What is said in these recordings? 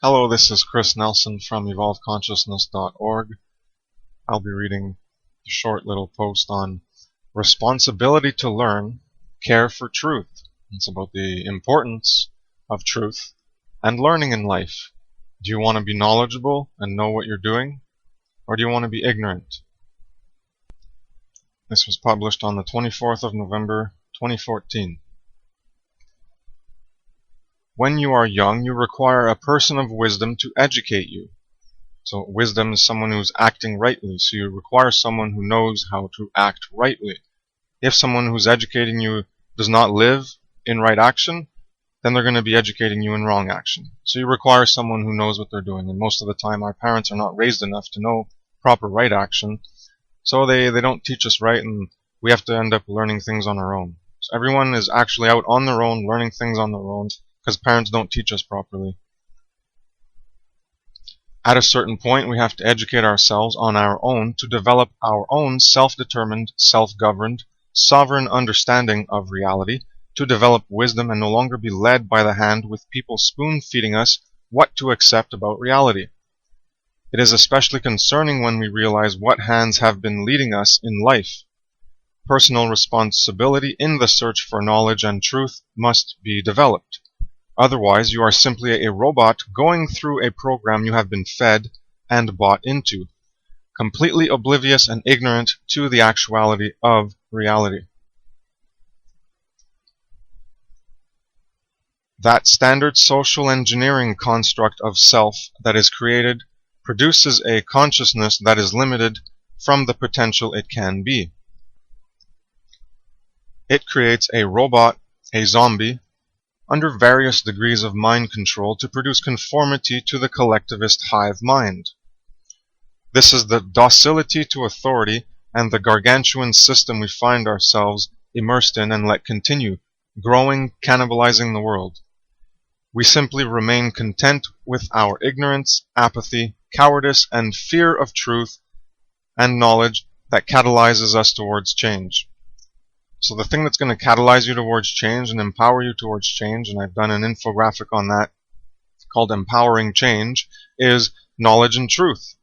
Hello, this is Kris Nelson from evolvedconsciousness.org. I'll be reading a short little post on responsibility to learn, care for truth. It's about the importance of truth and learning in life. Do you want to be knowledgeable and know what you're doing, or do you want to be ignorant? This was published on the 24th of November, 2014. When you are young, you require a person of wisdom to educate you. So wisdom is someone who's acting rightly. So you require someone who knows how to act rightly. If someone who's educating you does not live in right action, then they're going to be educating you in wrong action. So you require someone who knows what they're doing. And most of the time, our parents are not raised enough to know proper right action. So they don't teach us right, and we have to end up learning things on our own. So everyone is actually out on their own, learning things on their own, because parents don't teach us properly. At a certain point, we have to educate ourselves on our own to develop our own self-determined, self-governed, sovereign understanding of reality, to develop wisdom and no longer be led by the hand with people spoon-feeding us what to accept about reality. It is especially concerning when we realize what hands have been leading us in life. Personal responsibility in the search for knowledge and truth must be developed. Otherwise, you are simply a robot going through a program you have been fed and bought into, completely oblivious and ignorant to the actuality of reality. That standard social engineering construct of self that is created produces a consciousness that is limited from the potential it can be. It creates a robot, a zombie, under various degrees of mind control to produce conformity to the collectivist hive mind. This is the docility to authority and the gargantuan system we find ourselves immersed in and let continue, growing, cannibalizing the world. We simply remain content with our ignorance, apathy, cowardice, and fear of truth and knowledge that catalyzes us towards change. So the thing that's going to catalyze you towards change and empower you towards change, and I've done an infographic on that called Empowering Change, is knowledge and truth.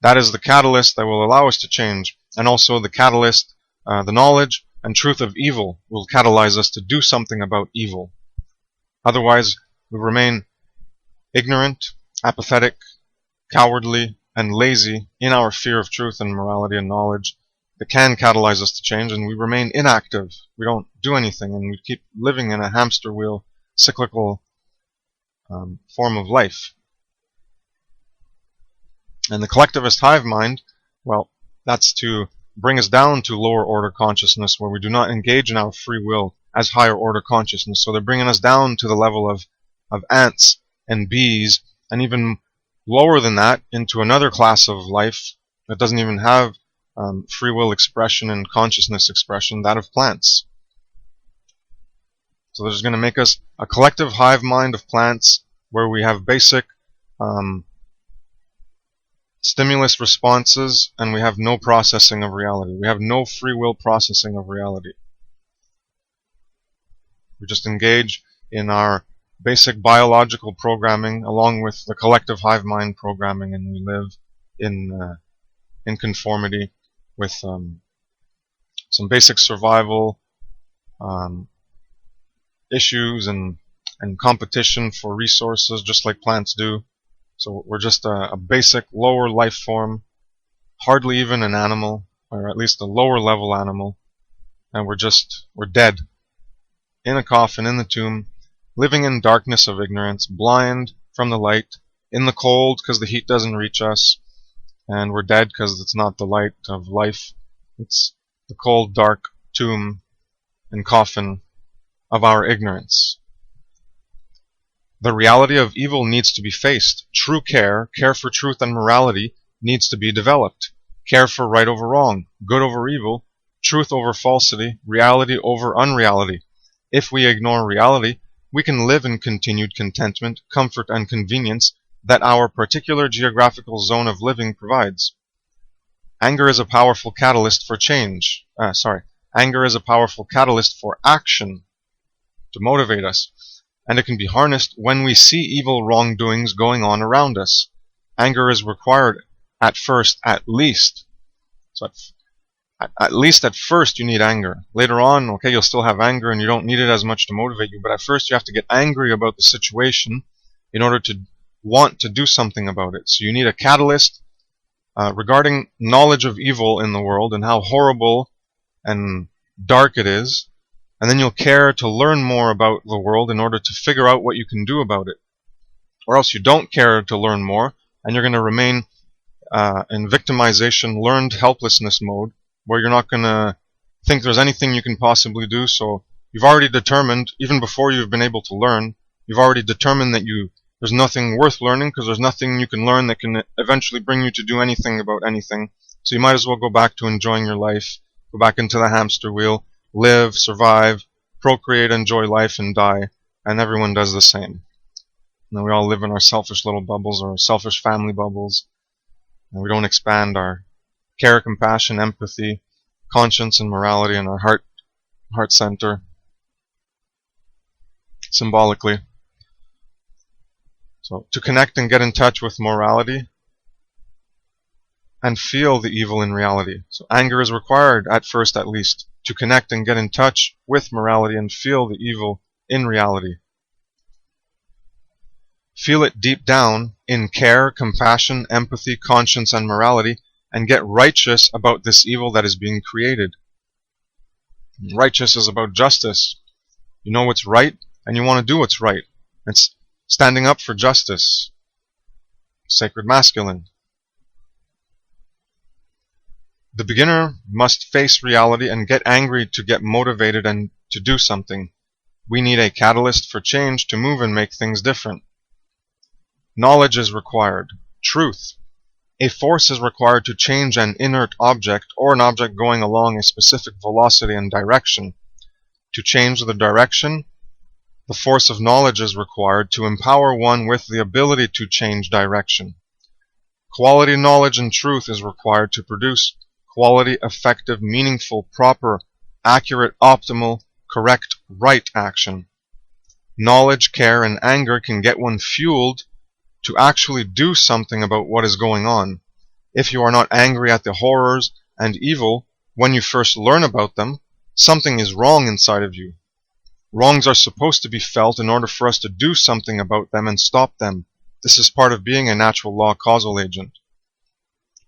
That is the catalyst that will allow us to change. And also the catalyst, the knowledge and truth of evil will catalyze us to do something about evil. Otherwise, we remain ignorant, apathetic, cowardly, and lazy in our fear of truth and morality and knowledge that can catalyze us to change, and we remain inactive. We don't do anything, and we keep living in a hamster wheel, cyclical form of life. And the collectivist hive mind, well, that's to bring us down to lower order consciousness where we do not engage in our free will as higher order consciousness. So they're bringing us down to the level of ants and bees, and even lower than that into another class of life that doesn't even have free will expression and consciousness expression, that of plants. So they're just going to make us a collective hive mind of plants where we have basic stimulus responses and we have no processing of reality. We have no free will processing of reality. We just engage in our basic biological programming along with the collective hive mind programming, and we live in conformity with some basic survival issues and competition for resources, just like plants do. So we're just a basic lower life form, hardly even an animal, or at least a lower level animal, and we're dead in a coffin in the tomb, living in darkness of ignorance, blind from the light, in the cold because the heat doesn't reach us. And we're dead because it's not the light of life. It's the cold, dark tomb and coffin of our ignorance. The reality of evil needs to be faced. True care for truth and morality, needs to be developed. Care for right over wrong, good over evil, truth over falsity, reality over unreality. If we ignore reality, we can live in continued contentment, comfort, and convenience that our particular geographical zone of living provides. Anger is a powerful catalyst for change. Anger is a powerful catalyst for action to motivate us. and it can be harnessed when we see evil wrongdoings going on around us. Anger is required at first, at least. So at least at first you need anger. Later on, okay, you'll still have anger and you don't need it as much to motivate you, but at first you have to get angry about the situation in order to want to do something about it. So you need a catalyst regarding knowledge of evil in the world and how horrible and dark it is, and then you'll care to learn more about the world in order to figure out what you can do about it. Or else you don't care to learn more, and you're going to remain in victimization, learned helplessness mode, where you're not going to think there's anything you can possibly do. So you've already determined, even before you've been able to learn, you've already determined that there's nothing worth learning because there's nothing you can learn that can eventually bring you to do anything about anything. So you might as well go back to enjoying your life, go back into the hamster wheel, live, survive, procreate, enjoy life, and die. And everyone does the same. And we all live in our selfish little bubbles or selfish family bubbles. And we don't expand our care, compassion, empathy, conscience, and morality in our heart center symbolically. So to connect and get in touch with morality and feel the evil in reality. So anger is required, at first at least, to connect and get in touch with morality and feel the evil in reality. Feel it deep down in care, compassion, empathy, conscience, and morality, and get righteous about this evil that is being created. Righteous is about justice. You know what's right, and you want to do what's right. It's standing up for justice. Sacred masculine. The beginner must face reality and get angry to get motivated and to do something. We need a catalyst for change to move and make things different. Knowledge is required. Truth. A force is required to change an inert object or an object going along a specific velocity and direction. To change the direction, the force of knowledge is required to empower one with the ability to change direction. Quality knowledge and truth is required to produce quality, effective, meaningful, proper, accurate, optimal, correct, right action. Knowledge, care, and anger can get one fueled to actually do something about what is going on. If you are not angry at the horrors and evil when you first learn about them, something is wrong inside of you. Wrongs are supposed to be felt in order for us to do something about them and stop them. This is part of being a natural law causal agent.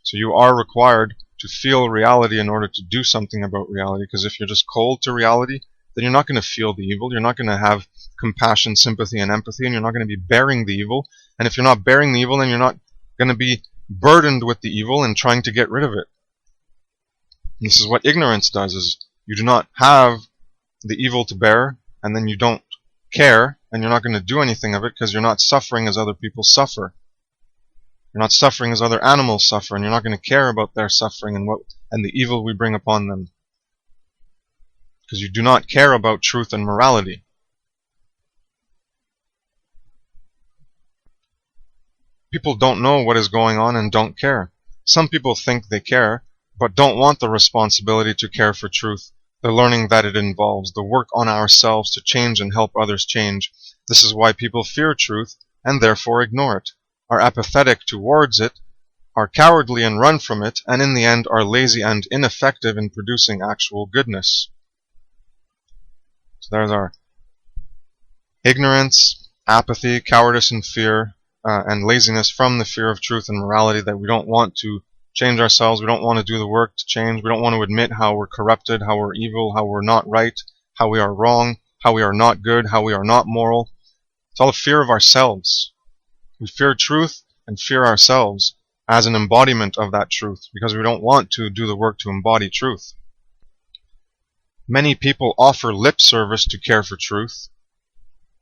So you are required to feel reality in order to do something about reality, because if you're just cold to reality, then you're not going to feel the evil, you're not going to have compassion, sympathy, and empathy, and you're not going to be bearing the evil. And if you're not bearing the evil, then you're not going to be burdened with the evil and trying to get rid of it. And this is what ignorance does, is you do not have the evil to bear, and then you don't care, and you're not going to do anything of it because you're not suffering as other people suffer. You're not suffering as other animals suffer, and you're not going to care about their suffering and the evil we bring upon them. Because you do not care about truth and morality. People don't know what is going on and don't care. Some people think they care, but don't want the responsibility to care for truth, the learning that it involves, the work on ourselves to change and help others change. This is why people fear truth and therefore ignore it, are apathetic towards it, are cowardly and run from it, and in the end are lazy and ineffective in producing actual goodness. So there's our ignorance, apathy, cowardice, and fear, and laziness from the fear of truth and morality, that we don't want to change ourselves, we don't want to do the work to change, we don't want to admit how we're corrupted, how we're evil, how we're not right, how we are wrong, how we are not good, how we are not moral. It's all a fear of ourselves. We fear truth and fear ourselves as an embodiment of that truth, because we don't want to do the work to embody truth. Many people offer lip service to care for truth,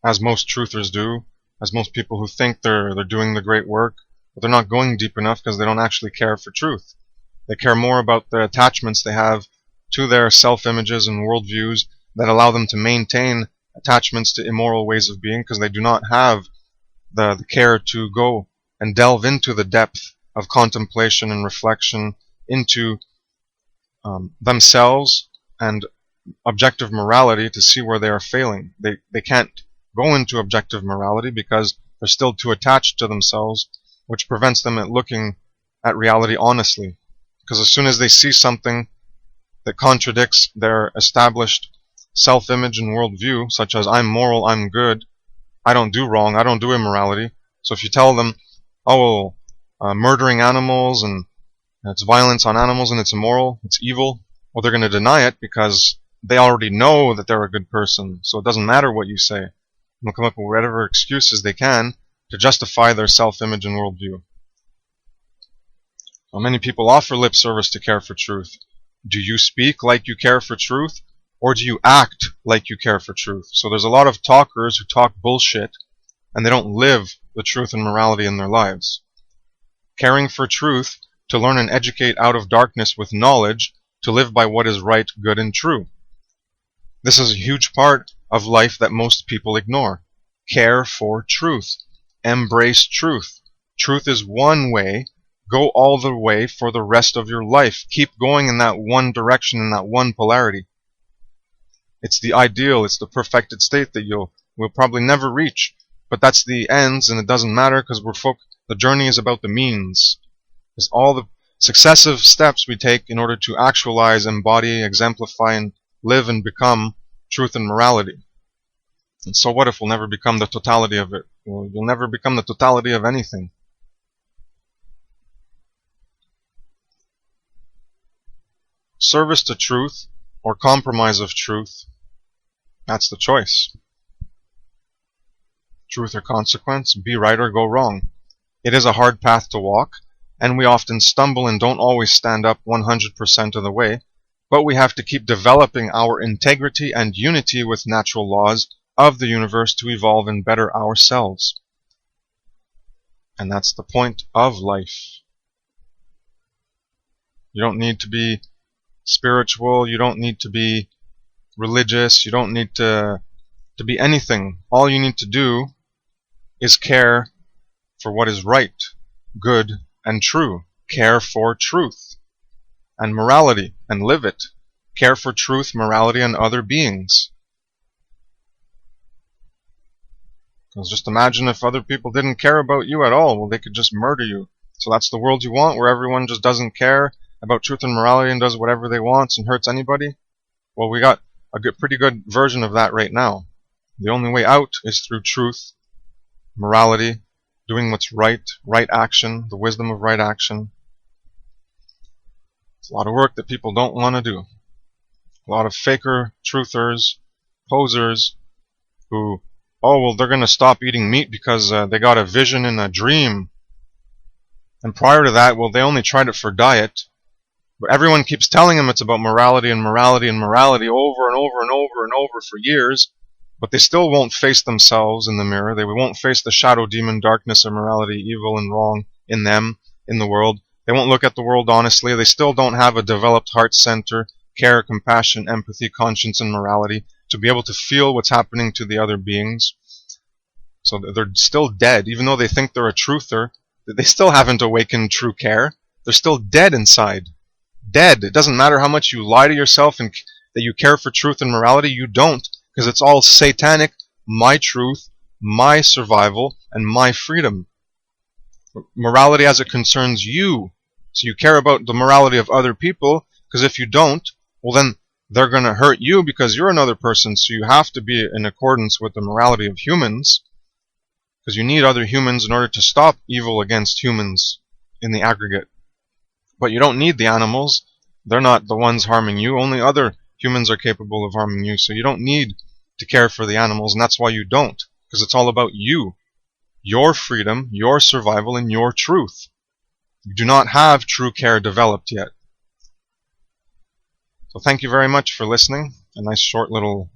as most truthers do, as most people who think they're doing the great work, but they're not going deep enough because they don't actually care for truth. They care more about the attachments they have to their self-images and worldviews that allow them to maintain attachments to immoral ways of being, because they do not have the care to go and delve into the depth of contemplation and reflection into themselves and objective morality to see where they are failing. They can't go into objective morality because they're still too attached to themselves, which prevents them at looking at reality honestly. Because as soon as they see something that contradicts their established self-image and worldview, such as I'm moral, I'm good, I don't do wrong, I don't do immorality. So if you tell them, oh, murdering animals and it's violence on animals and it's immoral, it's evil, well, they're going to deny it because they already know that they're a good person. So it doesn't matter what you say. They'll come up with whatever excuses they can to justify their self-image and worldview. So many people offer lip service to care for truth. Do you speak like you care for truth, or do you act like you care for truth? So there's a lot of talkers who talk bullshit, and they don't live the truth and morality in their lives. Caring for truth, to learn and educate out of darkness with knowledge, to live by what is right, good, and true. This is a huge part of life that most people ignore. Care for truth. Embrace truth. Truth is one way. Go all the way for the rest of your life. Keep going in that one direction, in that one polarity. It's the ideal, it's the perfected state that we'll probably never reach. But that's the ends, and it doesn't matter because the journey is about the means. It's all the successive steps we take in order to actualize, embody, exemplify, and live and become truth and morality. And so what if we'll never become the totality of it? Well, you'll never become the totality of anything. Service to truth or compromise of truth, that's the choice. Truth or consequence, be right or go wrong. It is a hard path to walk, and we often stumble and don't always stand up 100% of the way, but we have to keep developing our integrity and unity with natural laws of the universe to evolve and better ourselves. And that's the point of life. You don't need to be spiritual, you don't need to be religious, you don't need to be anything. All you need to do is care for what is right, good, and true. Care for truth and morality and live it. Care for truth, morality, and other beings. Because just imagine if other people didn't care about you at all. Well, they could just murder you. So that's the world you want, where everyone just doesn't care about truth and morality and does whatever they want and hurts anybody? Well, we got a pretty good version of that right now. The only way out is through truth, morality, doing what's right, right action, the wisdom of right action. It's a lot of work that people don't want to do. A lot of faker truthers, posers, who, oh, well, they're going to stop eating meat because they got a vision and a dream. And prior to that, well, they only tried it for diet. But everyone keeps telling them it's about morality and morality and morality over and over and over and over for years, but they still won't face themselves in the mirror. They won't face the shadow demon, darkness, immorality, evil, and wrong in them, in the world. They won't look at the world honestly. They still don't have a developed heart center, care, compassion, empathy, conscience, and morality to be able to feel what's happening to the other beings. So they're still dead. Even though they think they're a truther, they still haven't awakened true care. They're still dead inside. Dead. It doesn't matter how much you lie to yourself and that you care for truth and morality. You don't, because it's all satanic, my truth, my survival, and my freedom. Morality as it concerns you. So you care about the morality of other people, because if you don't, well then they're going to hurt you because you're another person, so you have to be in accordance with the morality of humans, because you need other humans in order to stop evil against humans in the aggregate. But you don't need the animals. They're not the ones harming you. Only other humans are capable of harming you. So you don't need to care for the animals, and that's why you don't. Because it's all about you. Your freedom, your survival, and your truth. You do not have true care developed yet. So thank you very much for listening. A nice short little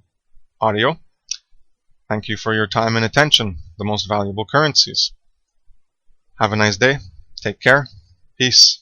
audio. Thank you for your time and attention, the most valuable currencies. Have a nice day. Take care. Peace.